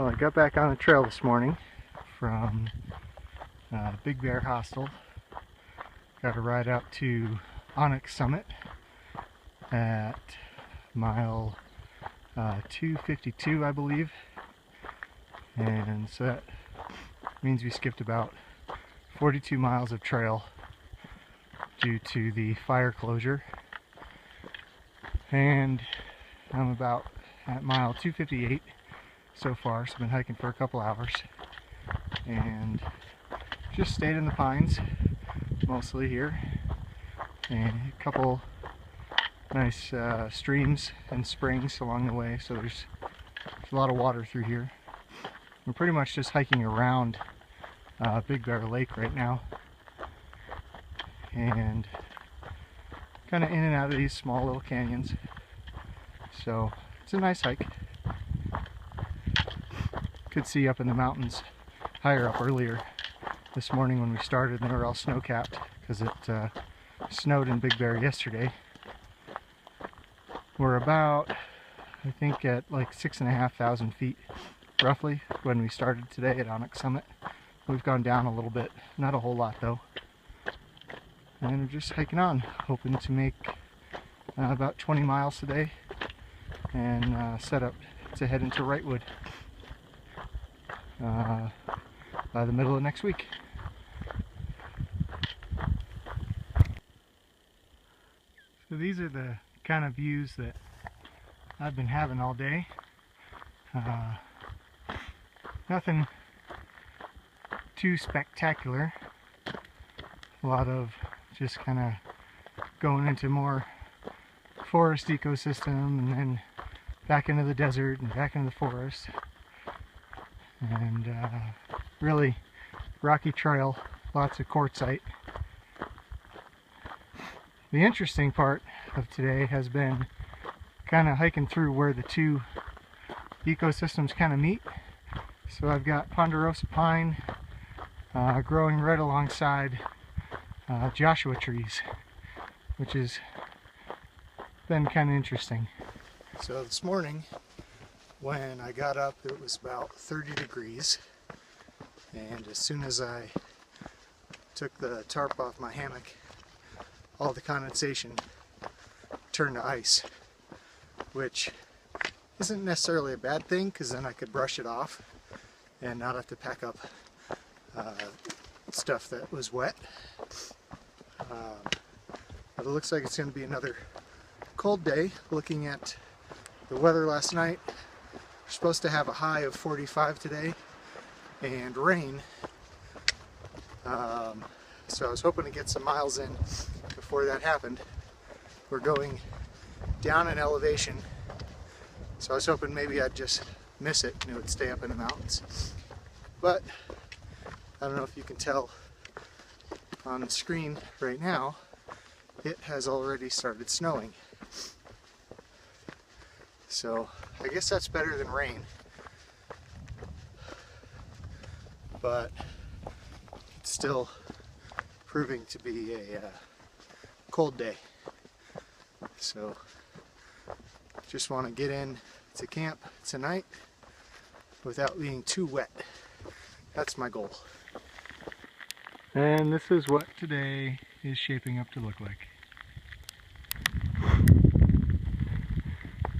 Well, I got back on the trail this morning from Big Bear Hostel. Got a ride out to Onyx Summit at mile 252, I believe. And so that means we skipped about 42 miles of trail due to the fire closure. And I'm about at mile 258 so far, so I've been hiking for a couple hours and just stayed in the pines mostly here, and a couple nice streams and springs along the way, so there's a lot of water through here. We're pretty much just hiking around Big Bear Lake right now, and kind of in and out of these small little canyons, so it's a nice hike. Could see up in the mountains higher up earlier this morning when we started, and they were all snow-capped because it snowed in Big Bear yesterday. We're about, I think, at like 6,500 feet roughly when we started today at Onyx Summit. We've gone down a little bit, not a whole lot though. And we're just hiking on, hoping to make about 20 miles today and set up to head into Wrightwood by the middle of next week. So these are the kind of views that I've been having all day. Nothing too spectacular. A lot of just kind of going into more forest ecosystem and then back into the desert and back into the forest. And really rocky trail, lots of quartzite. The interesting part of today has been kind of hiking through where the two ecosystems kind of meet. So I've got ponderosa pine growing right alongside Joshua trees, which has been kind of interesting. So this morning when I got up, it was about 30 degrees, and as soon as I took the tarp off my hammock, all the condensation turned to ice, which isn't necessarily a bad thing because then I could brush it off and not have to pack up stuff that was wet. But it looks like it's going to be another cold day. Looking at the weather last night, we're supposed to have a high of 45 today and rain. So I was hoping to get some miles in before that happened. We're going down in elevation, so I was hoping maybe I'd just miss it and it would stay up in the mountains. But I don't know if you can tell on the screen right now, it has already started snowing. So I guess that's better than rain, but it's still proving to be a cold day. So just want to get in to camp tonight without being too wet. That's my goal. And this is what today is shaping up to look like.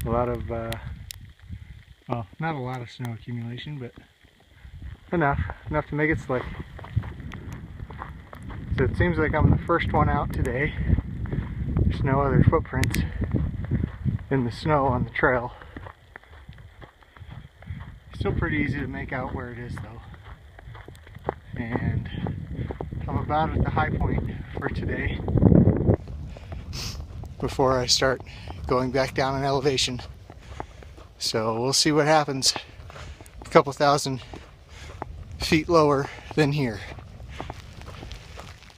A lot of, well, not a lot of snow accumulation, but enough to make it slick. So it seems like I'm the first one out today. There's no other footprints in the snow on the trail. Still pretty easy to make out where it is though. And I'm about at the high point for today before I start going back down in elevation. So we'll see what happens a couple thousand feet lower than here.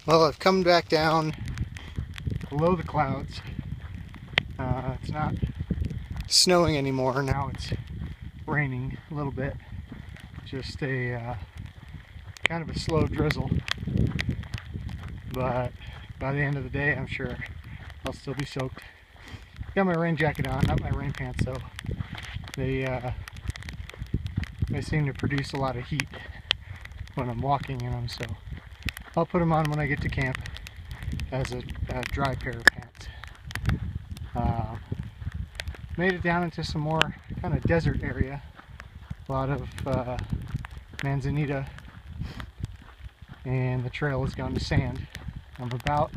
Well, I've come back down below the clouds. It's not snowing anymore. Now it's raining a little bit. Just a kind of a slow drizzle. But by the end of the day, I'm sure I'll still be soaked. Got my rain jacket on, not my rain pants though. They they seem to produce a lot of heat when I'm walking in them, so I'll put them on when I get to camp as a dry pair of pants. Made it down into some more kind of desert area, a lot of manzanita, and the trail has gone to sand. I'm about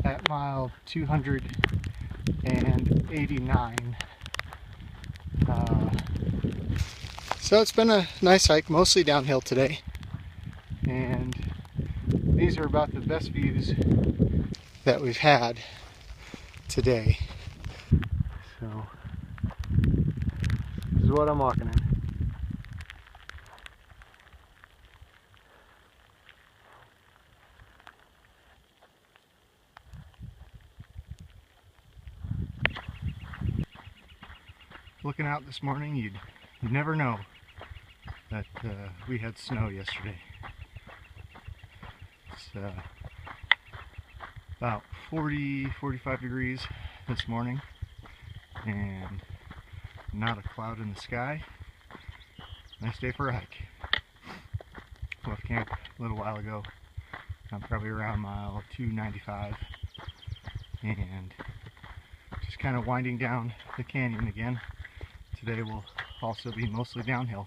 at mile 289. So it's been a nice hike, mostly downhill today, and these are about the best views that we've had today. So this is what I'm walking in. Looking out this morning, you'd never know that we had snow yesterday. It's about 40-45 degrees this morning and not a cloud in the sky. Nice day for a hike. Left camp a little while ago. I'm probably around mile 295 and just kind of winding down the canyon again. Today will also be mostly downhill.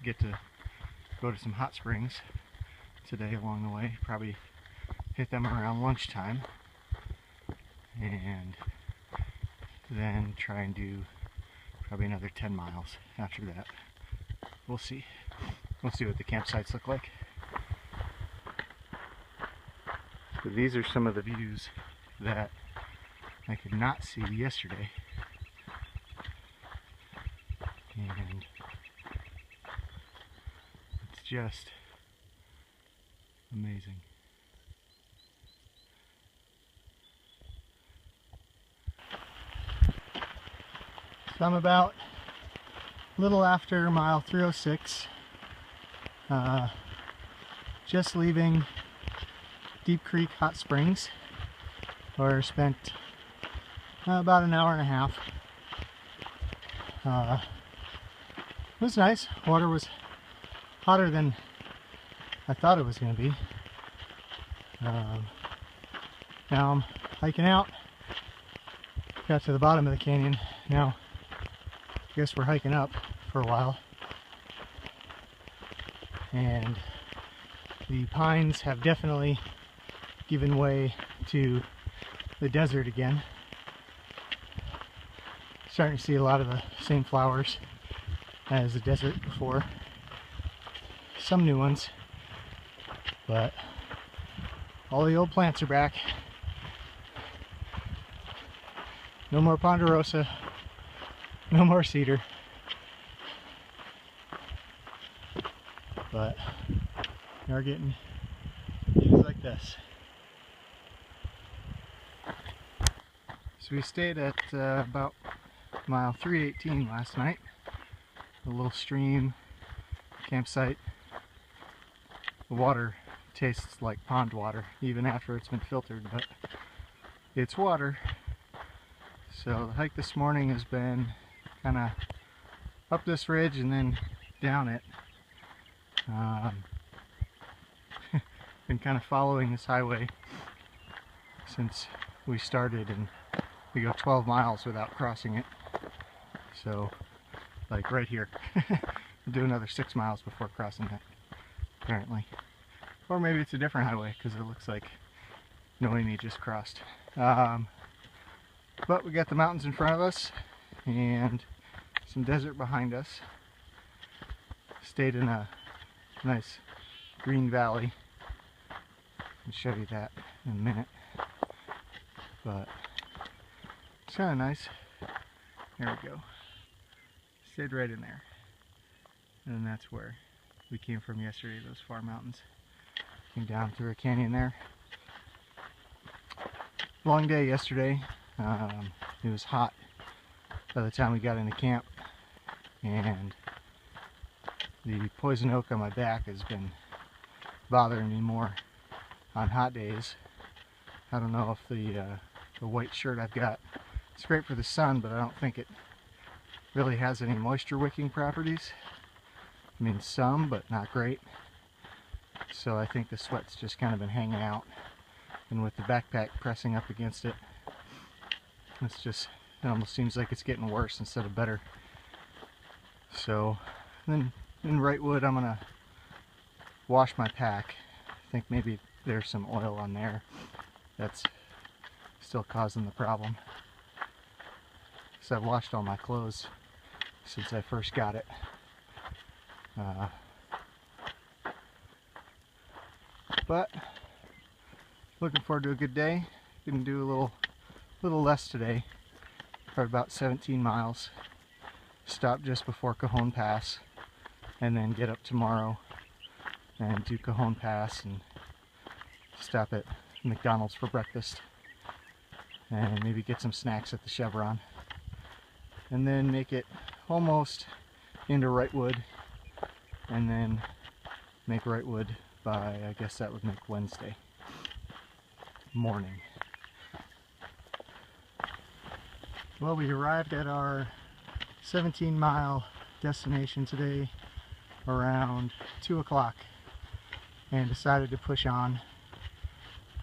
Get to go to some hot springs today along the way. Probably hit them around lunchtime, and then try and do probably another 10 miles after that. We'll see. We'll see what the campsites look like. So these are some of the views that I could not see yesterday, and it's just amazing. So I'm about a little after mile 306, just leaving Deep Creek Hot Springs, where I spent about an hour and a half. It was nice. Water was hotter than I thought it was going to be. Now I'm hiking out. Got to the bottom of the canyon. Now I guess we're hiking up for a while. And the pines have definitely given way to the desert again. Starting to see a lot of the same flowers as the desert before. Some new ones, but all the old plants are back. No more ponderosa, no more cedar, but we are getting views like this. So we stayed at about mile 318 last night. A little stream campsite. The water tastes like pond water even after it's been filtered, but it's water. So the hike this morning has been kind of up this ridge and then down it. Been kind of following this highway since we started, and we go 12 miles without crossing it. So, like right here. We'll do another 6 miles before crossing it, apparently. Or maybe it's a different highway, because it looks like Noemi just crossed. But we got the mountains in front of us, and some desert behind us. Stayed in a nice green valley. I'll show you that in a minute. But it's kind of nice. There we go. Stayed right in there. And that's where we came from yesterday, those far mountains. Came down through a canyon there. Long day yesterday. It was hot by the time we got into camp, and the poison oak on my back has been bothering me more on hot days. I don't know if the white shirt I've got, it's great for the sun, but I don't think it really has any moisture wicking properties. I mean, some, but not great. So I think the sweat's just kind of been hanging out, and with the backpack pressing up against it, it almost seems like it's getting worse instead of better. So then in Wrightwood, I'm gonna wash my pack. I think maybe there's some oil on there that's still causing the problem. So I've washed all my clothes since I first got it. But looking forward to a good day. Gonna do a little less today, for about 17 miles. Stop just before Cajon Pass, and then get up tomorrow and do Cajon Pass and stop at McDonald's for breakfast, and maybe get some snacks at the Chevron, and then make it almost into Wrightwood, and then make Wrightwood by, I guess that would make Wednesday morning. Well, we arrived at our 17-mile destination today around 2 o'clock and decided to push on.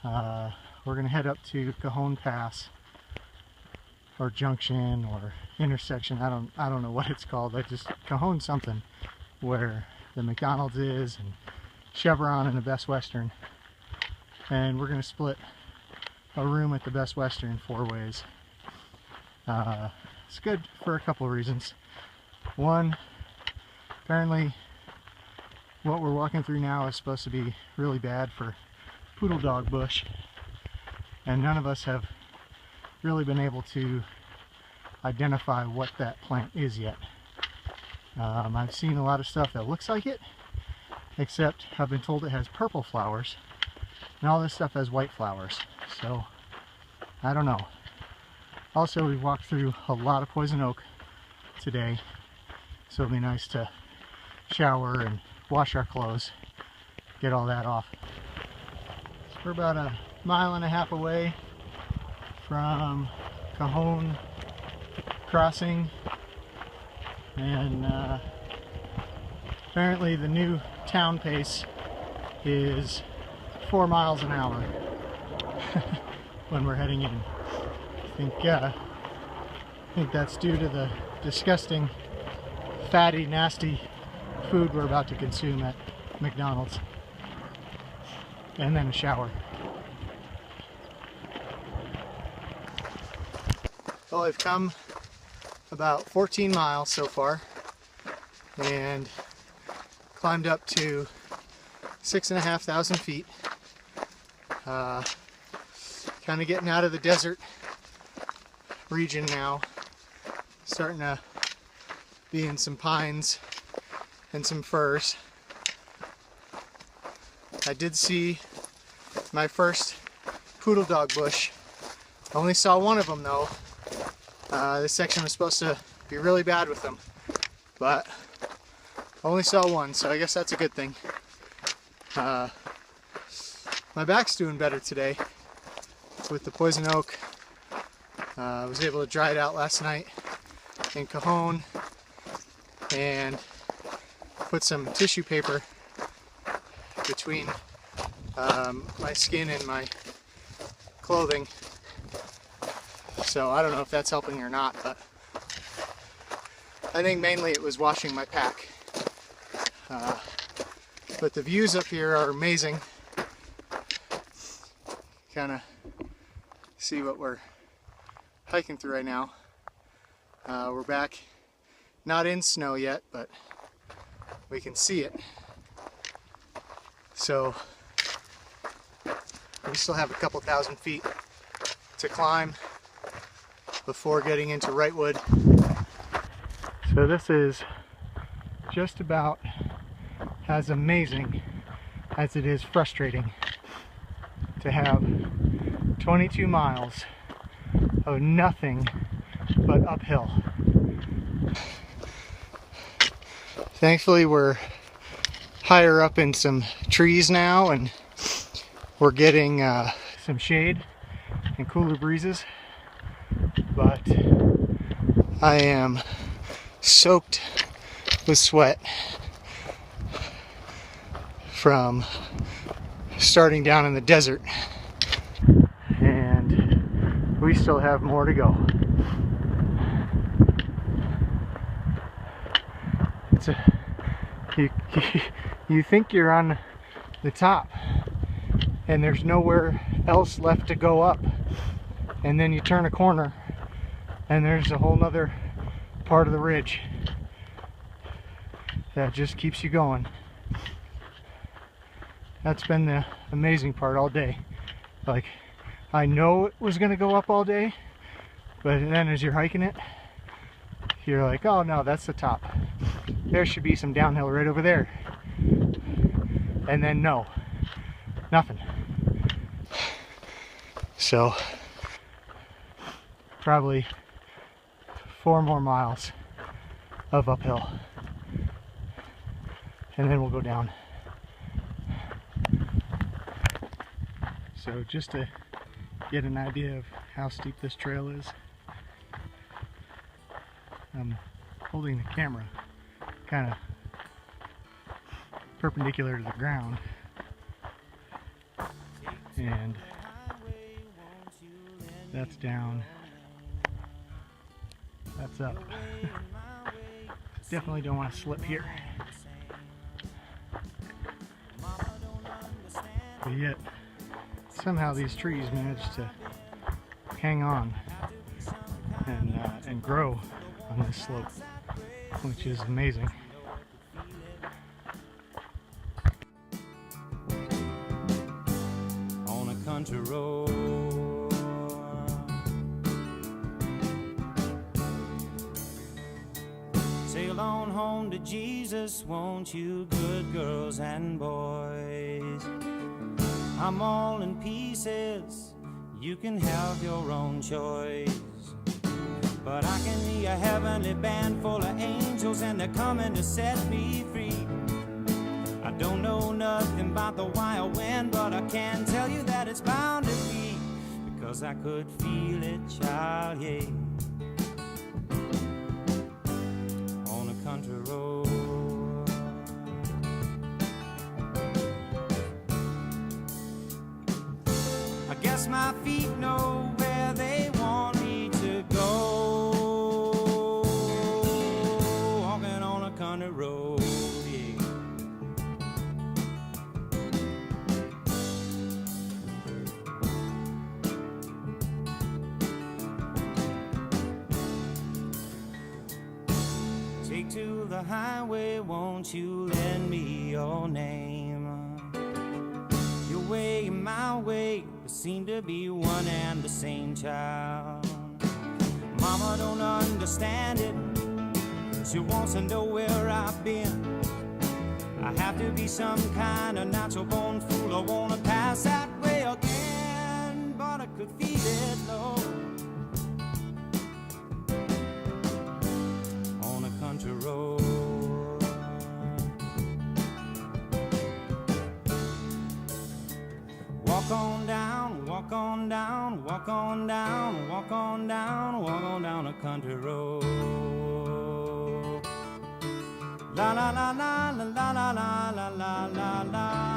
We're gonna head up to Cajon Pass, or junction, or intersection. I don't know what it's called. Cajon something, where the McDonald's is, and Chevron and the Best Western. And we're gonna split a room at the Best Western 4 ways. It's good for a couple of reasons. One, apparently what we're walking through now is supposed to be really bad for poodle dog bush, and none of us have really been able to identify what that plant is yet. I've seen a lot of stuff that looks like it, except I've been told it has purple flowers, and all this stuff has white flowers, so I don't know. Also, we walked through a lot of poison oak today, so it'll be nice to shower and wash our clothes, get all that off. So we're about 1.5 miles away from Cajon Crossing, and apparently the new town pace is 4 miles an hour when we're heading in. I think that's due to the disgusting, fatty, nasty food we're about to consume at McDonald's. And then a shower. Well, I've come about 14 miles so far and climbed up to 6,500 feet. Kind of getting out of the desert region now, starting to be in some pines and some firs. I did see my first poodle dog bush. I only saw one of them though. This section was supposed to be really bad with them, but I only saw one, so I guess that's a good thing. My back's doing better today with the poison oak. I was able to dry it out last night in Cajon and put some tissue paper between my skin and my clothing. So I don't know if that's helping or not, but I think mainly it was washing my pack. But the views up here are amazing. Kind of see what we're hiking through right now. We're back, not in snow yet, but we can see it. So we still have a couple thousand feet to climb before getting into Wrightwood. So this is just about as amazing as it is frustrating to have 22 miles of nothing but uphill. Thankfully we're higher up in some trees now and we're getting some shade and cooler breezes, but I am soaked with sweat from starting down in the desert, and we still have more to go. You think you're on the top and there's nowhere else left to go up, and then you turn a corner and there's a whole nother part of the ridge that just keeps you going. That's been the amazing part all day. Like, I know it was gonna go up all day, but then as you're hiking it, you're like, oh no, that's the top. There should be some downhill right over there. And then no, nothing. So probably 4 more miles of uphill, and then we'll go down. So just to get an idea of how steep this trail is, I'm holding the camera kind of perpendicular to the ground, and that's down, that's up. Definitely don't want to slip here, but yet somehow these trees managed to hang on and grow on this slope, which is amazing. On a country road, sail on home to Jesus, won't you, good girls and boys? I'm all in pieces, you can have your own choice. But I can hear a heavenly band full of angels, and they're coming to set me free. I don't know nothing about the wild wind, but I can tell you that it's bound to be, because I could feel it, child, yeah. On a country road, I guess my feet know where they want me to go. Walking on a country road, yeah. Take to the highway, won't you lend me your name? Your way and my way seem to be one and the same child. Mama don't understand it, she wants to know where I've been. I have to be some kind of natural born fool, I wanna pass that way again, but I could feel it low. On a country road, walk on down, walk on down, walk on down, walk on down, walk on down a country road. La la la la la la la la la la la.